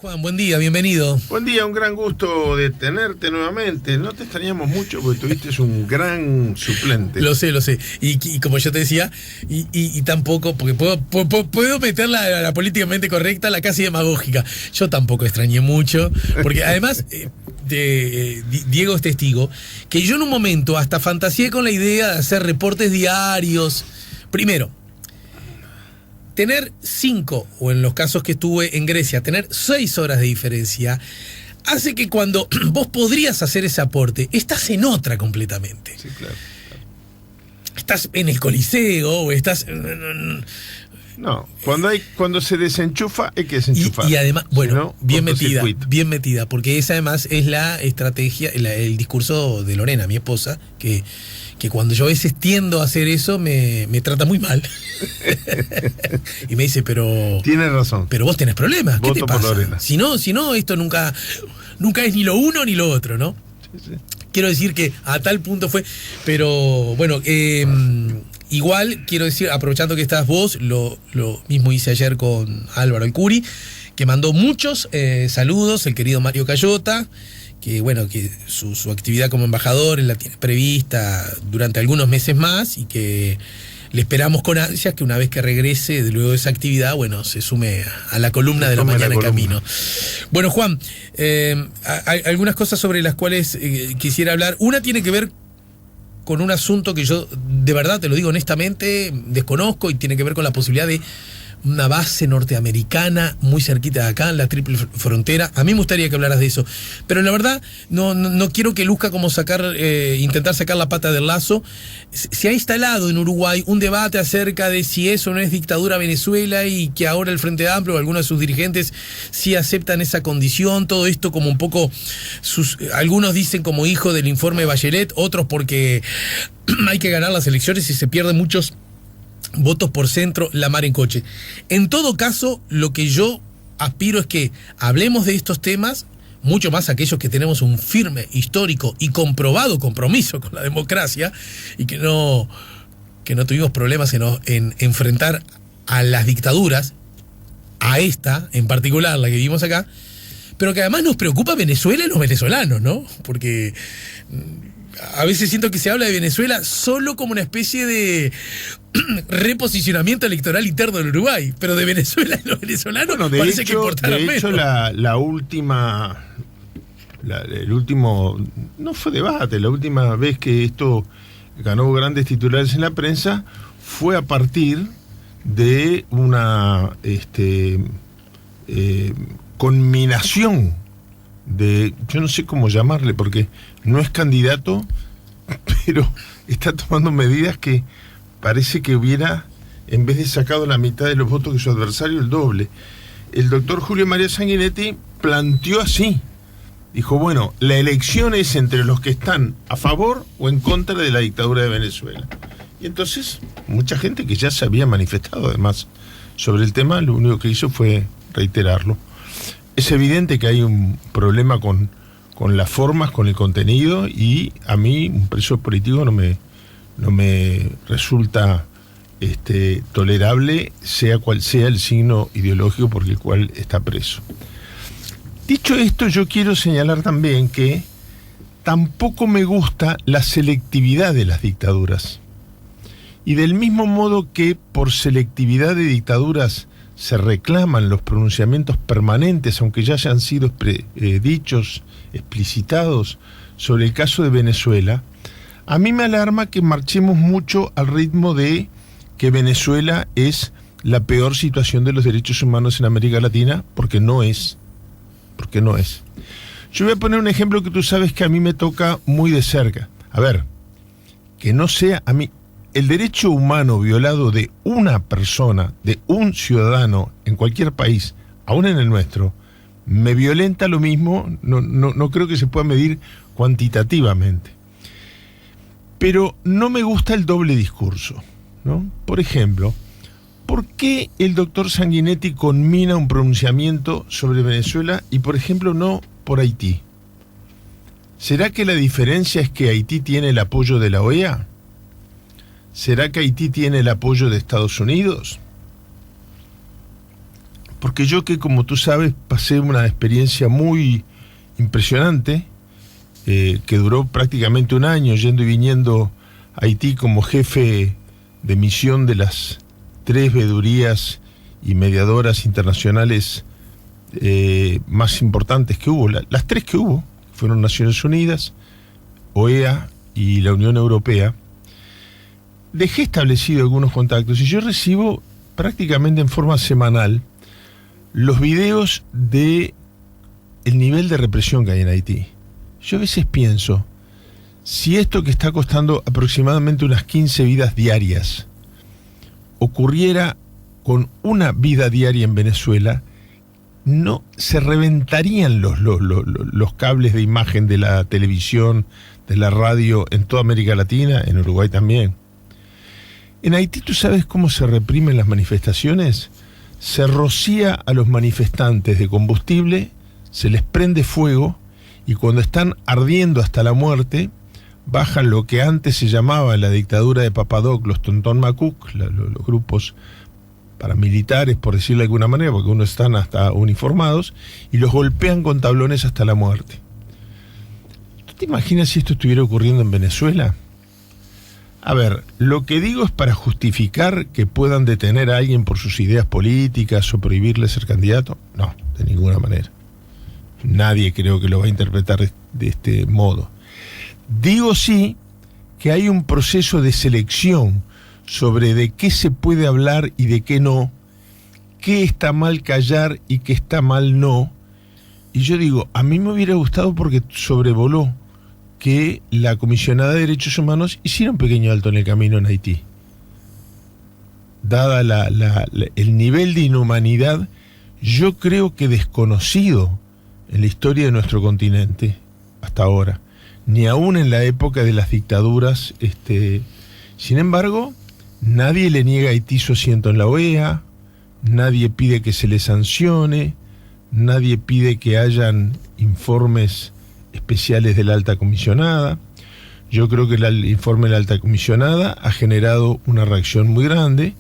Juan, buen día, bienvenido. Buen día, un gran gusto de tenerte nuevamente. No te extrañamos mucho porque tuviste un gran suplente. Lo sé. Y como yo te decía, y tampoco, porque puedo meterla a la políticamente correcta, la casi demagógica. Yo tampoco extrañé mucho, porque además, Diego es testigo, que yo en un momento hasta fantaseé con la idea de hacer reportes diarios. Primero, tener 5, o en los casos que estuve en Grecia, tener 6 horas de diferencia, hace que cuando vos podrías hacer ese aporte, estás en otra completamente. Sí, claro. Estás en el Coliseo, o estás... No, cuando se desenchufa, hay que desenchufar. Y además, bueno, si no, bien metida, porque esa además es la estrategia, el discurso de Lorena, mi esposa, que cuando yo a veces tiendo a hacer eso, me trata muy mal. Y me dice, pero... Tienes razón. Pero vos tenés problemas, ¿qué Voto te pasa? por Lorena. Si no, esto nunca es ni lo uno ni lo otro, ¿no? Sí. Quiero decir que a tal punto fue... Pero, bueno, igual, quiero decir, aprovechando que estás vos, lo mismo hice ayer con Álvaro El Curi, que mandó muchos saludos, el querido Mario Cayota, que bueno, que su actividad como embajador él la tiene prevista durante algunos meses más y que le esperamos con ansias que una vez que regrese de luego de esa actividad, bueno, se sume a la columna de la mañana en camino. Bueno, Juan, hay algunas cosas sobre las cuales quisiera hablar. Una tiene que ver con un asunto que yo, de verdad, te lo digo honestamente, desconozco, y tiene que ver con la posibilidad de una base norteamericana muy cerquita de acá, en la triple frontera. A mí me gustaría que hablaras de eso, pero la verdad no quiero que luzca como intentar sacar la pata del lazo. Se ha instalado en Uruguay un debate acerca de si eso no es dictadura Venezuela, y que ahora el Frente Amplio o algunos de sus dirigentes sí aceptan esa condición. Todo esto como un poco, algunos dicen como hijo del informe Bachelet, otros porque hay que ganar las elecciones y se pierden muchos votos por centro, la mar en coche. En todo caso, lo que yo aspiro es que hablemos de estos temas, mucho más aquellos que tenemos un firme, histórico y comprobado compromiso con la democracia, y que no tuvimos problemas en enfrentar a las dictaduras, a esta en particular, la que vivimos acá, pero que además nos preocupa Venezuela y los venezolanos, ¿no? Porque a veces siento que se habla de Venezuela solo como una especie de reposicionamiento electoral interno del Uruguay, pero de Venezuela y los venezolanos parece que importaran menos. De hecho, el último, no fue debate, la última vez que esto ganó grandes titulares en la prensa fue a partir de una conminación de, yo no sé cómo llamarle, porque no es candidato, pero está tomando medidas que parece que hubiera, en vez de sacado la mitad de los votos que su adversario, el doble. El doctor Julio María Sanguinetti planteó así, dijo, bueno, la elección es entre los que están a favor o en contra de la dictadura de Venezuela. Y entonces, mucha gente que ya se había manifestado además sobre el tema, lo único que hizo fue reiterarlo. Es evidente que hay un problema con las formas, con el contenido, y a mí un preso político no me resulta tolerable, sea cual sea el signo ideológico por el cual está preso. Dicho esto, yo quiero señalar también que tampoco me gusta la selectividad de las dictaduras. Y del mismo modo que por selectividad de dictaduras se reclaman los pronunciamientos permanentes, aunque ya hayan sido dichos, explicitados, sobre el caso de Venezuela, a mí me alarma que marchemos mucho al ritmo de que Venezuela es la peor situación de los derechos humanos en América Latina, porque no es. Yo voy a poner un ejemplo que tú sabes que a mí me toca muy de cerca. A ver, que no sea a mí... El derecho humano violado de una persona, de un ciudadano en cualquier país, aún en el nuestro, me violenta lo mismo, no creo que se pueda medir cuantitativamente. Pero no me gusta el doble discurso, ¿no? Por ejemplo, ¿por qué el doctor Sanguinetti conmina un pronunciamiento sobre Venezuela y, por ejemplo, no por Haití? ¿Será que la diferencia es que Haití tiene el apoyo de la OEA? ¿Será que Haití tiene el apoyo de Estados Unidos? porque yo que, como tú sabes, pasé una experiencia muy impresionante, que duró prácticamente un año, yendo y viniendo a Haití como jefe de misión de las 3 veedurías y mediadoras internacionales más importantes que hubo. Las 3 que hubo fueron Naciones Unidas, OEA y la Unión Europea. Dejé establecido algunos contactos y yo recibo prácticamente en forma semanal los videos de el nivel de represión que hay en Haití. Yo a veces pienso, si esto que está costando aproximadamente unas 15 vidas diarias ocurriera con una vida diaria en Venezuela, no se reventarían los cables de imagen de la televisión, de la radio en toda América Latina, en Uruguay también. En Haití, ¿tú sabes cómo se reprimen las manifestaciones? Se rocía a los manifestantes de combustible, se les prende fuego y cuando están ardiendo hasta la muerte, bajan lo que antes se llamaba la dictadura de Papadoc, los Tontón Macuc, los grupos paramilitares, por decirlo de alguna manera, porque unos están hasta uniformados, y los golpean con tablones hasta la muerte. ¿Tú te imaginas si esto estuviera ocurriendo en Venezuela? A ver, lo que digo es para justificar que puedan detener a alguien por sus ideas políticas o prohibirle ser candidato. No, de ninguna manera. Nadie creo que lo va a interpretar de este modo. Digo sí que hay un proceso de selección sobre de qué se puede hablar y de qué no, qué está mal callar y qué está mal no. Y yo digo, a mí me hubiera gustado porque sobrevoló que la comisionada de Derechos Humanos hiciera un pequeño alto en el camino en Haití. Dada el nivel de inhumanidad, yo creo que desconocido en la historia de nuestro continente hasta ahora, ni aún en la época de las dictaduras. Sin embargo, nadie le niega a Haití su asiento en la OEA, nadie pide que se le sancione, nadie pide que hayan informes especiales de la alta comisionada. Yo creo que el informe de la alta comisionada ha generado una reacción muy grande.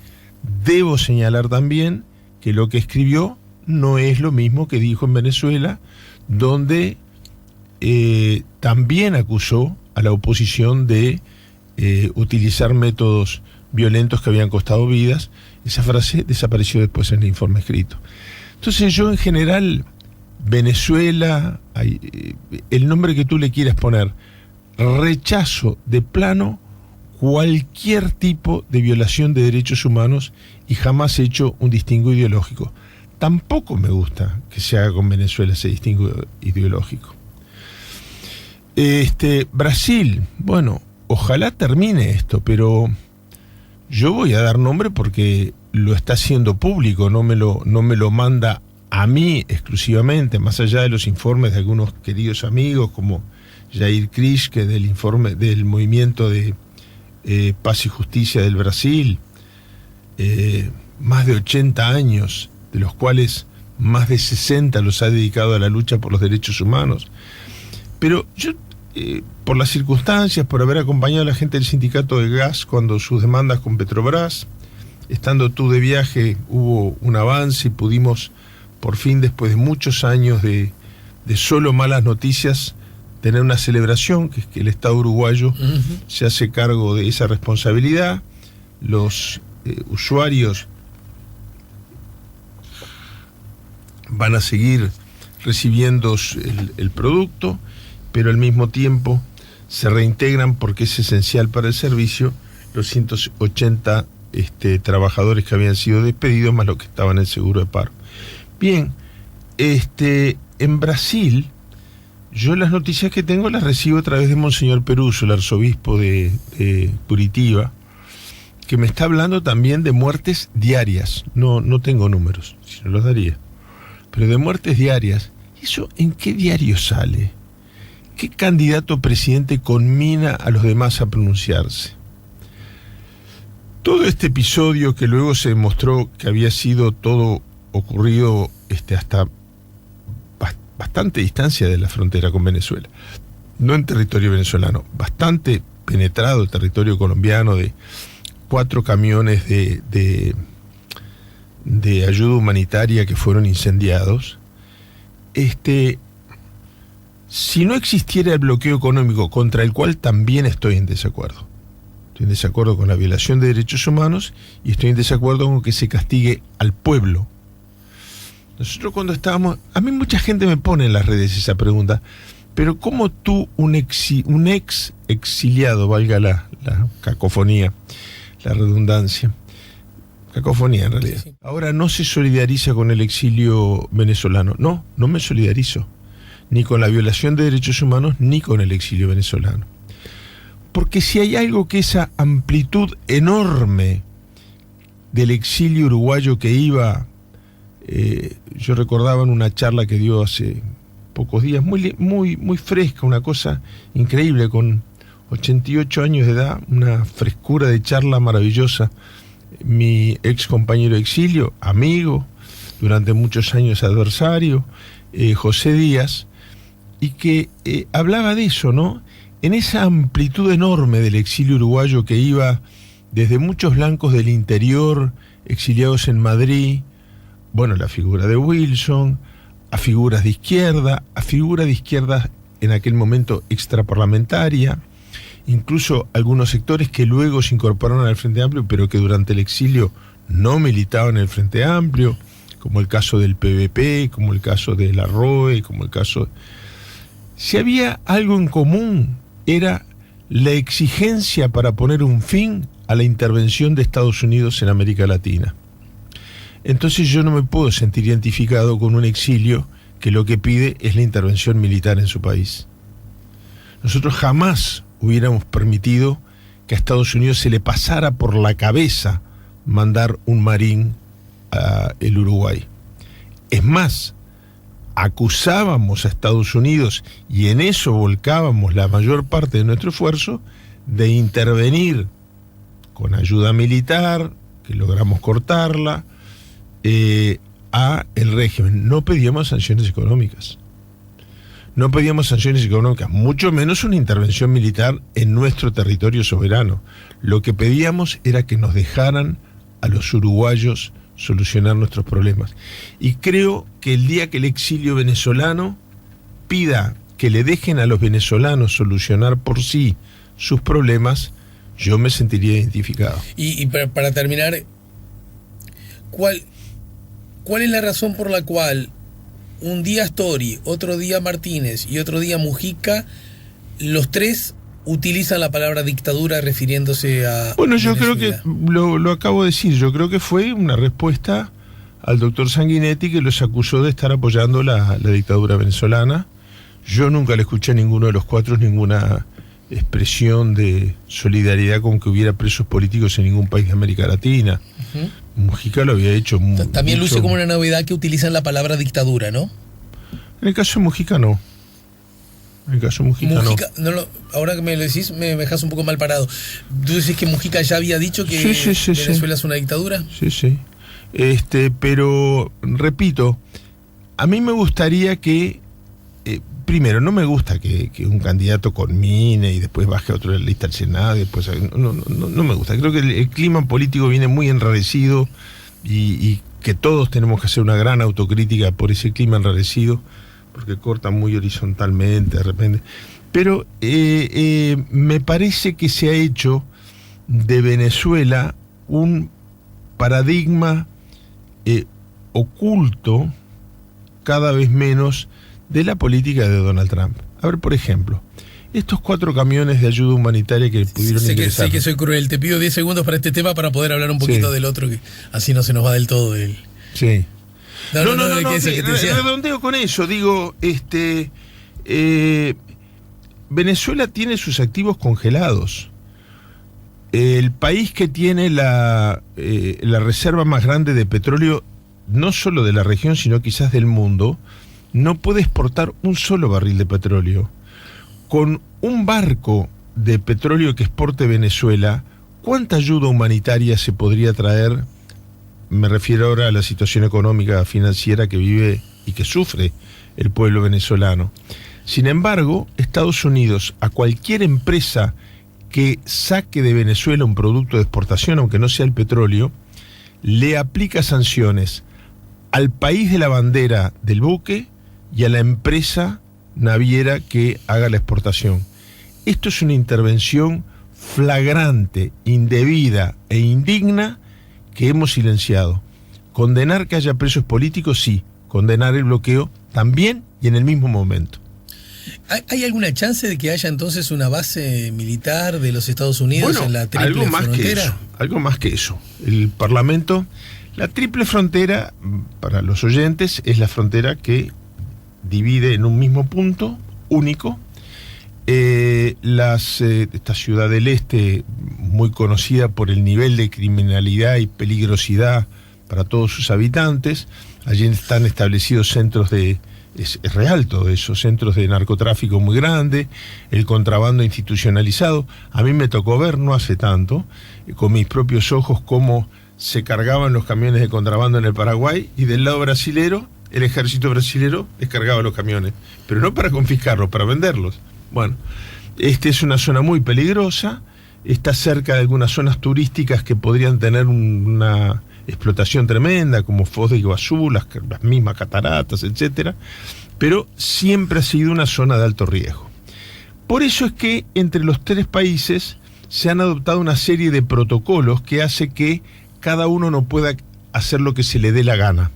Debo señalar también que lo que escribió no es lo mismo que dijo en Venezuela, donde también acusó a la oposición de utilizar métodos violentos que habían costado vidas. Esa frase desapareció después en el informe escrito. Entonces yo en general, Venezuela, el nombre que tú le quieras poner, rechazo de plano cualquier tipo de violación de derechos humanos y jamás he hecho un distingo ideológico. Tampoco me gusta que se haga con Venezuela ese distingo ideológico. Brasil, bueno, ojalá termine esto, pero yo voy a dar nombre porque lo está haciendo público, no me lo manda a mí exclusivamente, más allá de los informes de algunos queridos amigos como Jair Krischke del informe del movimiento de Paz y Justicia del Brasil, más de 80 años, de los cuales más de 60 los ha dedicado a la lucha por los derechos humanos. Pero yo, por las circunstancias, por haber acompañado a la gente del sindicato de gas cuando sus demandas con Petrobras, estando tú de viaje, hubo un avance y pudimos, por fin, después de muchos años de solo malas noticias, tener una celebración, que es que el Estado uruguayo se hace cargo de esa responsabilidad. Los usuarios van a seguir recibiendo el producto, pero al mismo tiempo se reintegran, porque es esencial para el servicio, los 180 trabajadores que habían sido despedidos, más los que estaban en seguro de paro. Bien, en Brasil, yo las noticias que tengo las recibo a través de Monseñor Peruso, el arzobispo de Curitiba, que me está hablando también de muertes diarias. No tengo números, si no los daría, pero de muertes diarias. ¿Eso en qué diario sale? ¿Qué candidato presidente conmina a los demás a pronunciarse? Todo este episodio, que luego se demostró que había sido todo ocurrido hasta bastante distancia de la frontera con Venezuela, no en territorio venezolano, bastante penetrado el territorio colombiano, de 4 camiones de de ayuda humanitaria que fueron incendiados, si no existiera el bloqueo económico, contra el cual también estoy en desacuerdo. Estoy en desacuerdo con la violación de derechos humanos y estoy en desacuerdo con que se castigue al pueblo. Nosotros cuando estábamos... A mí mucha gente me pone en las redes esa pregunta, pero ¿cómo tú, un ex exiliado, valga la cacofonía, la redundancia, cacofonía en realidad, Sí. ahora no se solidariza con el exilio venezolano? No, no me solidarizo, ni con la violación de derechos humanos, ni con el exilio venezolano. Porque si hay algo que esa amplitud enorme del exilio uruguayo que iba... yo recordaba en una charla que dio hace pocos días, muy fresca, una cosa increíble, con 88 años de edad, una frescura de charla maravillosa, mi ex compañero de exilio, amigo, durante muchos años adversario, José Díaz, y que hablaba de eso, ¿no? En esa amplitud enorme del exilio uruguayo que iba desde muchos blancos del interior, exiliados en Madrid, bueno, la figura de Wilson, a figuras de izquierda, en aquel momento extraparlamentaria, incluso algunos sectores que luego se incorporaron al Frente Amplio, pero que durante el exilio no militaban en el Frente Amplio, como el caso del PVP, como el caso de la ROE, como el caso... Si había algo en común, era la exigencia para poner un fin a la intervención de Estados Unidos en América Latina. Entonces yo no me puedo sentir identificado con un exilio que lo que pide es la intervención militar en su país. Nosotros jamás hubiéramos permitido que a Estados Unidos se le pasara por la cabeza mandar un marín a el Uruguay. Es más, acusábamos a Estados Unidos, y en eso volcábamos la mayor parte de nuestro esfuerzo, de intervenir con ayuda militar, que logramos cortarla, a el régimen. No pedíamos sanciones económicas. No pedíamos sanciones económicas, mucho menos una intervención militar en nuestro territorio soberano. Lo que pedíamos era que nos dejaran a los uruguayos solucionar nuestros problemas. Y creo que el día que el exilio venezolano pida que le dejen a los venezolanos solucionar por sí sus problemas, yo me sentiría identificado. Y para terminar, ¿cuál es la razón por la cual un día Astori, otro día Martínez y otro día Mujica, los tres utilizan la palabra dictadura refiriéndose a... Bueno, yo Venezuela? creo que, lo acabo de decir, yo creo que fue una respuesta al doctor Sanguinetti, que los acusó de estar apoyando la dictadura venezolana. Yo nunca le escuché a ninguno de los cuatro ninguna expresión de solidaridad con que hubiera presos políticos en ningún país de América Latina. Uh-huh. Mujica lo había hecho También mucho. luce como una novedad que utilizan la palabra dictadura, ¿no? En el caso de Mujica no. En el caso de Mujica no. Ahora que me lo decís, me dejas un poco mal parado. ¿Tú decís que Mujica ya había dicho que Sí. Venezuela es una dictadura? Sí. Pero, repito, a mí me gustaría que, primero, no me gusta que un candidato conmine y después baje a otro de la lista al Senado, y después, no me gusta. Creo que el clima político viene muy enrarecido y que todos tenemos que hacer una gran autocrítica por ese clima enrarecido, porque corta muy horizontalmente de repente. Pero me parece que se ha hecho de Venezuela un paradigma oculto, cada vez menos, de la política de Donald Trump. A ver, por ejemplo, estos 4 camiones de ayuda humanitaria que pudieron ingresar. Sé que soy cruel, te pido 10 segundos para este tema para poder hablar un poquito del otro, que así no se nos va del todo el... Sí. No, decía. redondeo con eso, digo, Venezuela tiene sus activos congelados. El país que tiene la reserva más grande de petróleo, no solo de la región, sino quizás del mundo, no puede exportar un solo barril de petróleo. Con un barco de petróleo que exporte Venezuela, ¿cuánta ayuda humanitaria se podría traer? Me refiero ahora a la situación económica, financiera que vive y que sufre el pueblo venezolano. Sin embargo, Estados Unidos, a cualquier empresa que saque de Venezuela un producto de exportación, aunque no sea el petróleo, le aplica sanciones al país de la bandera del buque y a la empresa naviera que haga la exportación. Esto es una intervención flagrante, indebida e indigna que hemos silenciado. Condenar que haya presos políticos, sí. Condenar el bloqueo también y en el mismo momento. ¿Hay alguna chance de que haya entonces una base militar de los Estados Unidos en la triple frontera? Algo más que eso. El Parlamento, la triple frontera, para los oyentes, es la frontera que divide en un mismo punto, único, esta ciudad del este, muy conocida por el nivel de criminalidad y peligrosidad para todos sus habitantes. Allí están establecidos centros es real todo eso, centros de narcotráfico muy grandes, el contrabando institucionalizado. A mí me tocó ver, no hace tanto, con mis propios ojos, cómo se cargaban los camiones de contrabando en el Paraguay, y del lado brasilero, el ejército brasilero descargaba los camiones, pero no para confiscarlos, para venderlos. Bueno, esta es una zona muy peligrosa, está cerca de algunas zonas turísticas que podrían tener una explotación tremenda, como Foz de Iguazú, las mismas cataratas, etcétera, pero siempre ha sido una zona de alto riesgo. Por eso es que entre los tres países se han adoptado una serie de protocolos que hace que cada uno no pueda hacer lo que se le dé la gana.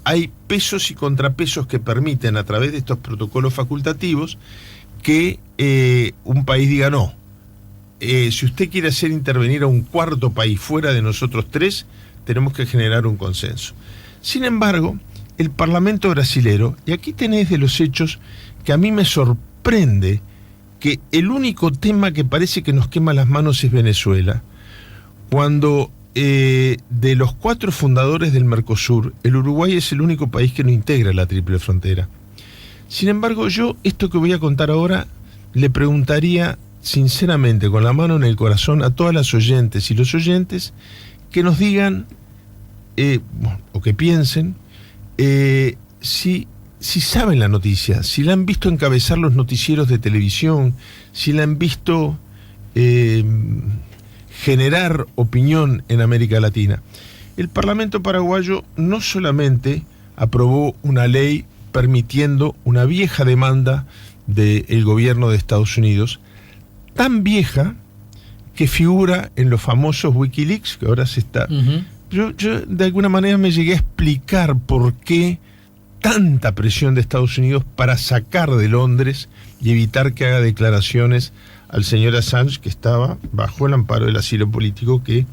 Hay pesos y contrapesos que permiten, a través de estos protocolos facultativos, que un país diga no. Si usted quiere hacer intervenir a un cuarto país fuera de nosotros tres, tenemos que generar un consenso. Sin embargo, el Parlamento brasilero, y aquí tenés de los hechos que a mí me sorprende, que el único tema que parece que nos quema las manos es Venezuela, cuando de los 4 fundadores del Mercosur, el Uruguay es el único país que no integra la triple frontera. Sin embargo, yo esto que voy a contar ahora le preguntaría sinceramente, con la mano en el corazón, a todas las oyentes y los oyentes que nos digan, o que piensen, si saben la noticia, si la han visto encabezar los noticieros de televisión, si la han visto generar opinión en América Latina. El Parlamento paraguayo no solamente aprobó una ley permitiendo una vieja demanda del gobierno de Estados Unidos, tan vieja que figura en los famosos Wikileaks, que ahora se está... Yo de alguna manera me llegué a explicar por qué tanta presión de Estados Unidos para sacar de Londres y evitar que haga declaraciones al señor Assange, que estaba bajo el amparo del asilo político, que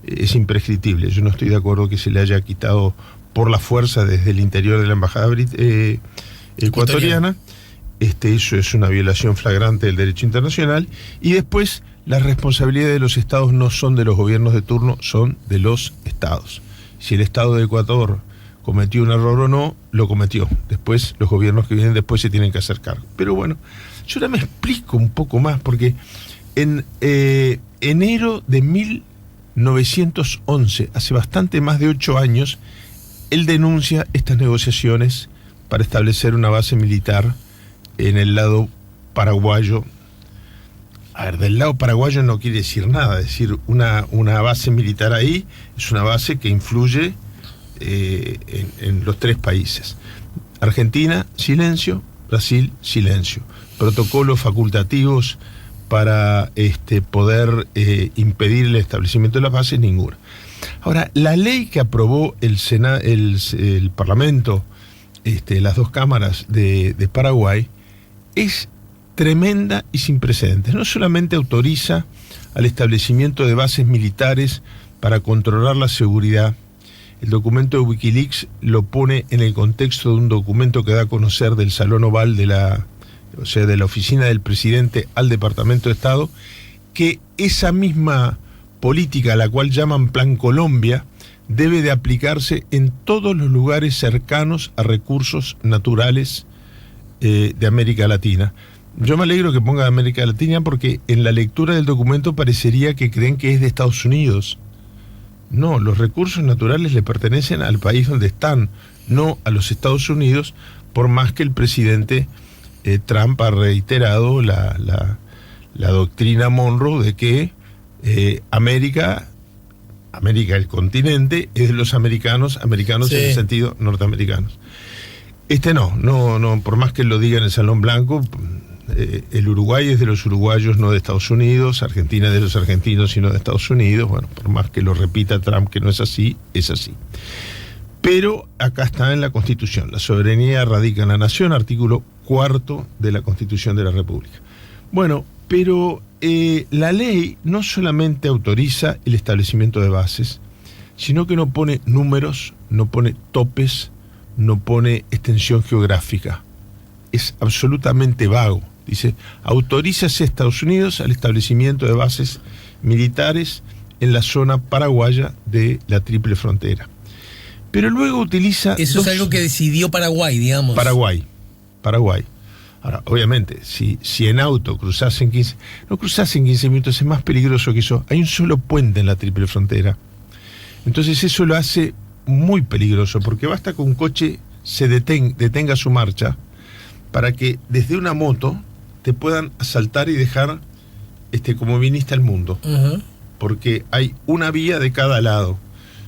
es imprescriptible. Yo no estoy de acuerdo que se le haya quitado por la fuerza desde el interior de la embajada ecuatoriana. Eso es una violación flagrante del derecho internacional. Y después, las responsabilidades de los estados no son de los gobiernos de turno, son de los estados. Si el estado de Ecuador cometió un error o no, lo cometió. Después, los gobiernos que vienen después se tienen que hacer cargo. Pero bueno, yo ahora me explico un poco más, porque en enero de 1911, hace bastante más de 8 años, él denuncia estas negociaciones para establecer una base militar en el lado paraguayo. A ver, del lado paraguayo no quiere decir nada, es decir, una base militar ahí es una base que influye en los 3 países. Argentina, silencio. Brasil, silencio. Protocolos facultativos para poder impedir el establecimiento de las bases, ninguna. Ahora, la ley que aprobó el Parlamento, las 2 cámaras de Paraguay, es tremenda y sin precedentes. No solamente autoriza al establecimiento de bases militares para controlar la seguridad. El documento de Wikileaks lo pone en el contexto de un documento que da a conocer del Salón Oval de la oficina del presidente al Departamento de Estado, que esa misma política, a la cual llaman Plan Colombia, debe de aplicarse en todos los lugares cercanos a recursos naturales de América Latina. Yo me alegro que ponga América Latina, porque en la lectura del documento parecería que creen que es de Estados Unidos. No, los recursos naturales le pertenecen al país donde están, no a los Estados Unidos, por más que el presidente Trump ha reiterado la doctrina Monroe de que América América, el continente, es de los americanos Sí. en el sentido norteamericanos. No, por más que lo diga en el Salón Blanco, el Uruguay es de los uruguayos, no de Estados Unidos, Argentina es de los argentinos y no de Estados Unidos. Bueno, por más que lo repita Trump que no es así, es así. Pero acá está en la Constitución, la soberanía radica en la nación, artículo 4 de la Constitución de la República. Bueno, pero la ley no solamente autoriza el establecimiento de bases, sino que no pone números, no pone topes, no pone extensión geográfica. Es absolutamente vago. Dice, autorízase a Estados Unidos al establecimiento de bases militares en la zona paraguaya de la Triple Frontera. Pero luego utiliza... Eso es algo que decidió Paraguay, digamos. Paraguay. Ahora, obviamente, si en auto cruzás en 15... No cruzás en 15 minutos, es más peligroso que eso. Hay un solo puente en la Triple Frontera. Entonces eso lo hace muy peligroso, porque basta que un coche se detenga su marcha para que desde una moto te puedan asaltar y dejar como viniste al mundo. Uh-huh. Porque hay una vía de cada lado.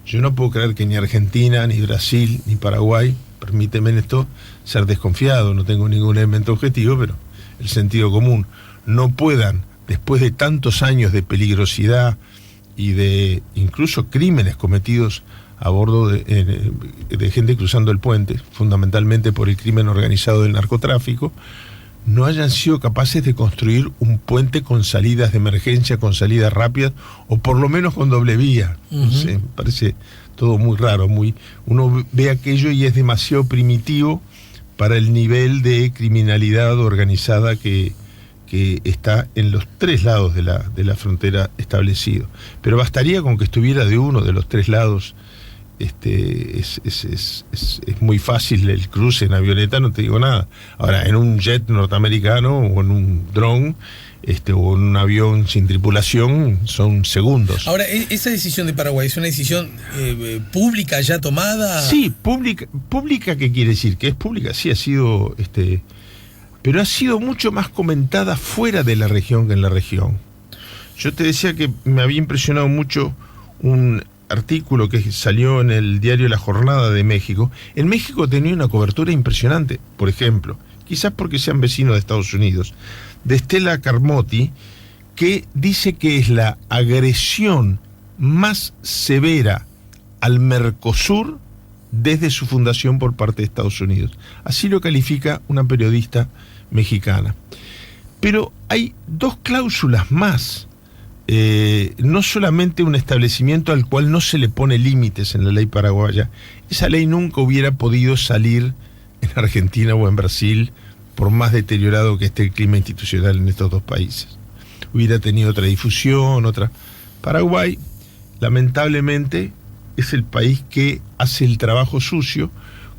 Yo no puedo creer que ni Argentina, ni Brasil, ni Paraguay, permíteme en esto ser desconfiado, no tengo ningún elemento objetivo, pero el sentido común, no puedan, después de tantos años de peligrosidad y de incluso crímenes cometidos a bordo de gente cruzando el puente, fundamentalmente por el crimen organizado del narcotráfico, no hayan sido capaces de construir un puente con salidas de emergencia, con salidas rápidas, o por lo menos con doble vía. Uh-huh. No sé, me parece todo muy raro. Uno ve aquello y es demasiado primitivo para el nivel de criminalidad organizada que está en los tres lados de la frontera establecido. Pero bastaría con que estuviera de uno de los tres lados. Es muy fácil el cruce en avioneta, no te digo nada. Ahora, en un jet norteamericano o en un dron o en un avión sin tripulación son segundos. Ahora, ¿esa decisión de Paraguay es una decisión pública ya tomada? Sí, pública, ¿qué quiere decir? Que es pública, sí, ha sido pero ha sido mucho más comentada fuera de la región que en la región. Yo te decía que me había impresionado mucho un artículo que salió en el diario La Jornada de México. En México tenía una cobertura impresionante, por ejemplo, quizás porque sean vecinos de Estados Unidos, de Stella Carmotti, que dice que es la agresión más severa al Mercosur desde su fundación por parte de Estados Unidos. Así lo califica una periodista mexicana. Pero hay dos cláusulas más. No solamente un establecimiento al cual no se le pone límites en la ley paraguaya, esa ley nunca hubiera podido salir en Argentina o en Brasil, por más deteriorado que esté el clima institucional en estos dos países. Hubiera tenido otra difusión, otra. Paraguay, lamentablemente, es el país que hace el trabajo sucio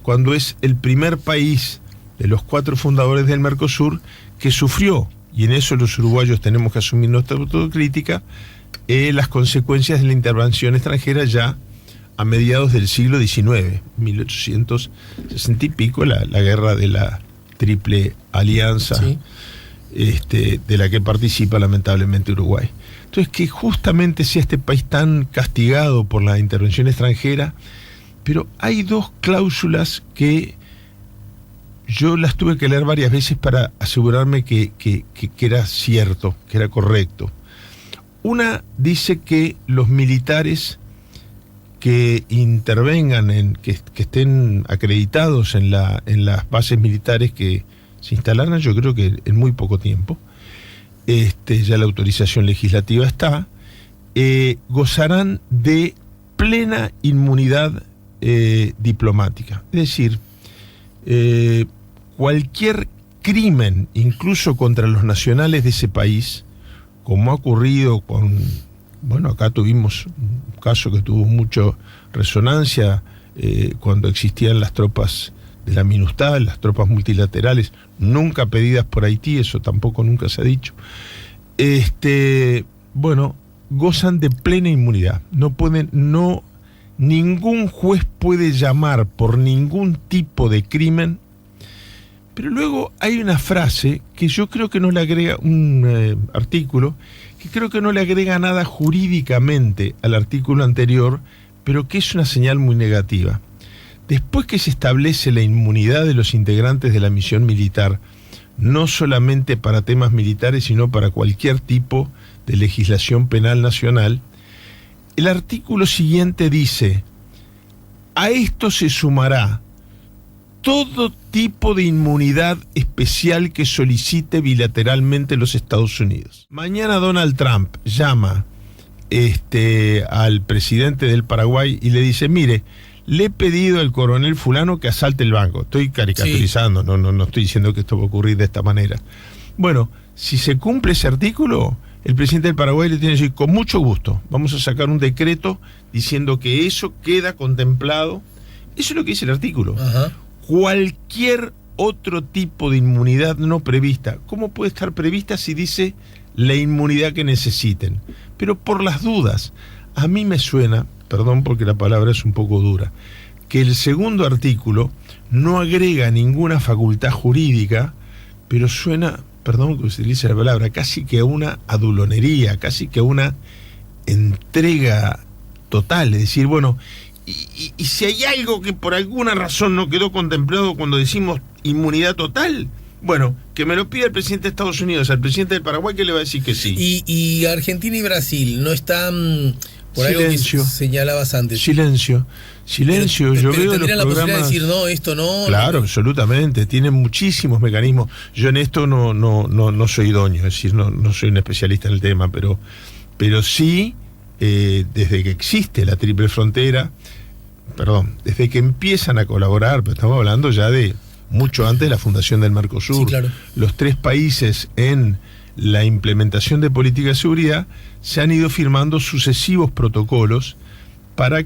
cuando es el primer país de los 4 fundadores del Mercosur que sufrió, y en eso los uruguayos tenemos que asumir nuestra autocrítica, las consecuencias de la intervención extranjera ya a mediados del siglo XIX, 1860 y pico, la guerra de la Triple Alianza, sí, de la que participa lamentablemente Uruguay. Entonces, que justamente sea este país tan castigado por la intervención extranjera, pero hay dos cláusulas que yo las tuve que leer varias veces para asegurarme que era cierto, que era correcto. Una dice que los militares que intervengan, que estén acreditados en las bases militares que se instalaran, yo creo que en muy poco tiempo, ya la autorización legislativa está, gozarán de plena inmunidad diplomática. Es decir, cualquier crimen, incluso contra los nacionales de ese país, como ha ocurrido acá tuvimos un caso que tuvo mucha resonancia cuando existían las tropas de la MINUSTAH, las tropas multilaterales, nunca pedidas por Haití, eso tampoco nunca se ha dicho. Gozan de plena inmunidad. Ningún juez puede llamar por ningún tipo de crimen. Pero luego hay una frase que yo creo que nos la agrega un artículo, que que creo que no le agrega nada jurídicamente al artículo anterior, pero que es una señal muy negativa. Después que se establece la inmunidad de los integrantes de la misión militar, no solamente para temas militares, sino para cualquier tipo de legislación penal nacional, el artículo siguiente dice: a esto se sumará todo tipo de inmunidad especial que solicite bilateralmente los Estados Unidos. Mañana Donald Trump llama al presidente del Paraguay y le dice: mire, le he pedido al coronel fulano que asalte el banco. Estoy caricaturizando, sí. No estoy diciendo que esto va a ocurrir de esta manera. Bueno, si se cumple ese artículo, el presidente del Paraguay le tiene que decir: con mucho gusto, vamos a sacar un decreto diciendo que eso queda contemplado. Eso es lo que dice el artículo. Ajá. Cualquier otro tipo de inmunidad no prevista, ¿cómo puede estar prevista si dice la inmunidad que necesiten? Pero por las dudas, a mí me suena, perdón porque la palabra es un poco dura, que el segundo artículo no agrega ninguna facultad jurídica, pero suena, perdón que utilice la palabra, casi que a una adulonería, casi que a una entrega total. Es decir, bueno, y si hay algo que por alguna razón no quedó contemplado cuando decimos inmunidad total, bueno, que me lo pida el presidente de Estados Unidos, al presidente del Paraguay, que le va a decir que sí. Y Argentina y Brasil no están por silencio, algo que señalabas antes. Silencio. Yo veo tendrían los la posibilidad programas, de decir no, esto no. Claro, absolutamente. Tienen muchísimos mecanismos. Yo en esto no soy idóneo, es decir, no soy un especialista en el tema, pero sí, desde que existe la triple frontera, desde que empiezan a colaborar, pero estamos hablando ya de mucho antes de la fundación del Mercosur, sí, claro. Los tres países en la implementación de política de seguridad se han ido firmando sucesivos protocolos para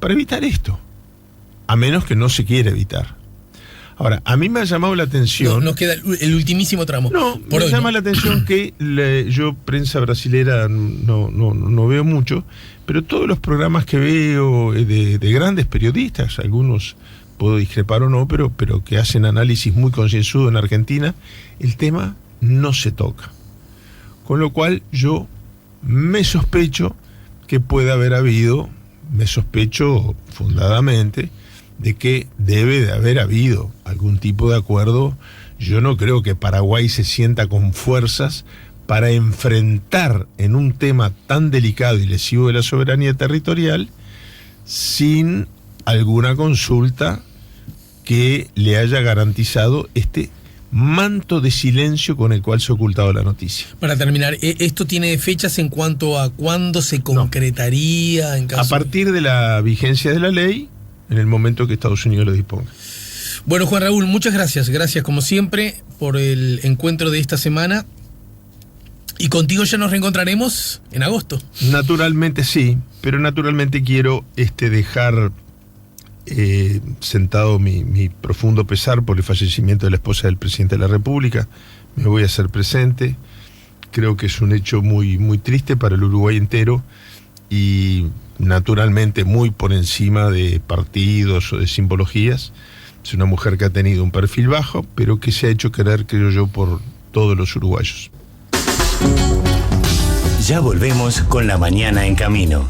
evitar esto, a menos que no se quiera evitar. Ahora, a mí me ha llamado la atención... Nos queda el ultimísimo tramo. Me llama la atención que yo prensa brasilera no veo mucho, pero todos los programas que veo de grandes periodistas, algunos puedo discrepar o no, pero que hacen análisis muy concienzudo en Argentina, el tema no se toca. Con lo cual yo me sospecho que puede haber habido, me sospecho fundadamente, de que debe de haber habido algún tipo de acuerdo. Yo no creo que Paraguay se sienta con fuerzas para enfrentar en un tema tan delicado y lesivo de la soberanía territorial sin alguna consulta que le haya garantizado este manto de silencio con el cual se ha ocultado la noticia. Para terminar, ¿esto tiene fechas en cuanto a cuándo se concretaría? En caso... A partir de la vigencia de la ley, en el momento que Estados Unidos lo disponga. Bueno, Juan Raúl, muchas gracias. Gracias, como siempre, por el encuentro de esta semana. Y contigo ya nos reencontraremos en agosto. Naturalmente sí, pero naturalmente quiero dejar sentado mi profundo pesar por el fallecimiento de la esposa del presidente de la República. Me voy a hacer presente. Creo que es un hecho muy, muy triste para el Uruguay entero y naturalmente muy por encima de partidos o de simbologías. Es una mujer que ha tenido un perfil bajo, pero que se ha hecho querer, creo yo, por todos los uruguayos. Ya volvemos con La Mañana en Camino.